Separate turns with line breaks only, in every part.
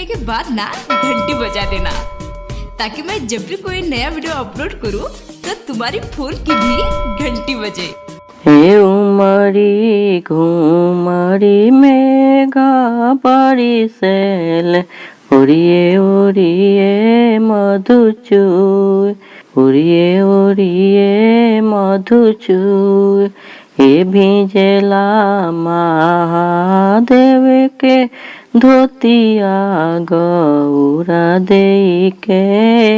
के बाद ना घंटी बजा देना, ताकि मैं जब भी कोई नया वीडियो अपलोड करूं तो तुम्हारी फोन की भी घंटी बजे।
हे उमरी घुमरी मेघा परिसेल उड़िए उड़िए मधुचूय उड़िए उड़िए मधुचूय। हे भिजेला महादेव के धोतिया गौरा देई के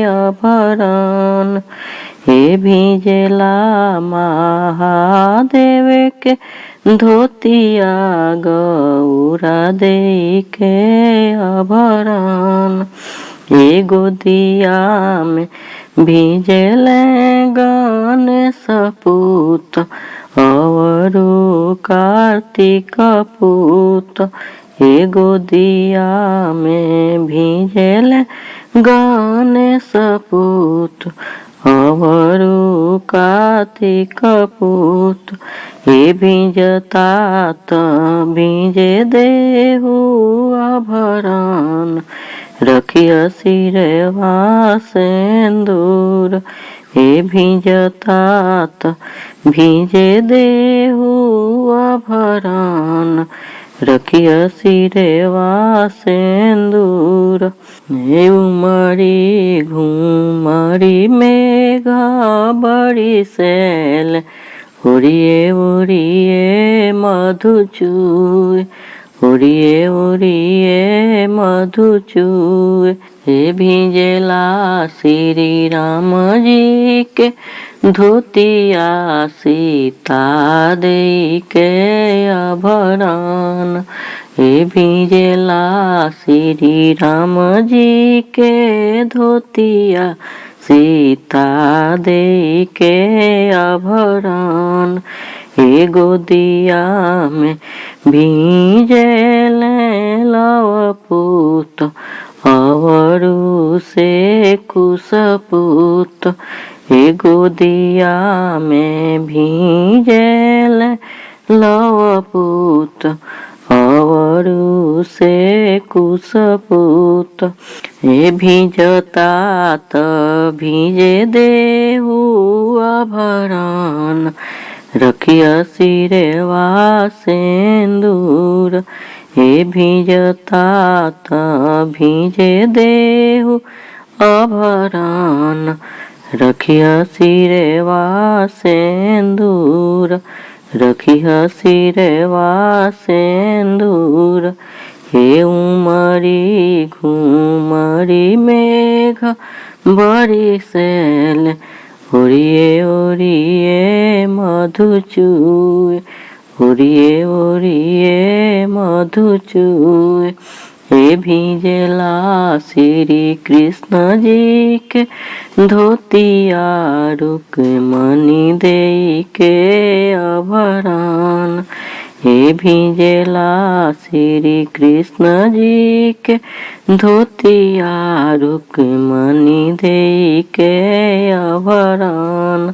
आभरण। हे भिजेला महादेव के धोतिया गौरा देई के आभरण। ए गोदिया में भिजेले गणेश पूत अवरु कार्तिक पूत। हे गोदिया में भिजेले गणेश पूत अवरु कार्तिक पूत। हे भिजता त भिजे देहु आभरण रखिया सिरवा सिंदूर। हे भिजता त भिजे देहु आभरण रखिया सिरवा सिंदूर। हे उमरी घुमरी मेघा बरिसेल उड़िए उड़िए मधुचूय उड़िए उड़िए मधुचूय। हे भिजेला श्री राम जी के धोतिया सीता देई के आभरण। हे भिजेला श्री राम जी के धोतिया सीता देई के आभरण। हे गोदिया में भिजेले लव पूत अवरु से कुश पूत। हे गोदिया में भिजेले लव पूत अवरु से कुश पूत। हे भिजता त भिजे देहु आभरण रखिया सिरवा सिंदूर। हे भिजता त भिजे देहु आभरण रखिया सिरवा सिंदूर रखिया सिरवा सिंदूर। हे उमरी घुमरी मेघा बरिसेल उड़िए उड़िए मधुचूय उड़िए उड़िए मधुचूय। हे भिजेला श्री कृष्ण जी के धोतिया रुक्मणी देई के आभरण। हे भिजेला श्री कृष्ण जी के धोतिया रुक्मणी देई के आभरण।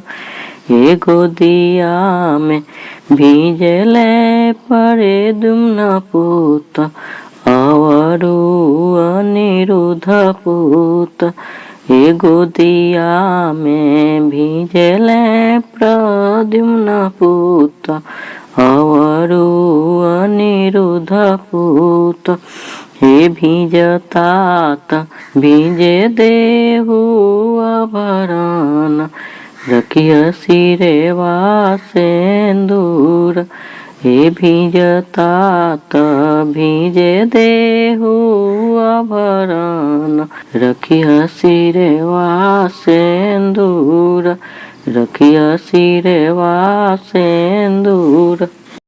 हे गोदिया में भिजेले परे दुम्ना पूत अवरु अनिरुद्ध पूत। हे गोदिया में भिजेले प्रद्युम्न पूत अवरु अनिरुद्ध पूत। हे भिजता त भिजे देहु आभरण रखिया सिरवा सिंदूर। हे भिजता त भिजे देहु आभरण रखिया सिरवा सिंदूर रखिया सिरवा सिंदूर।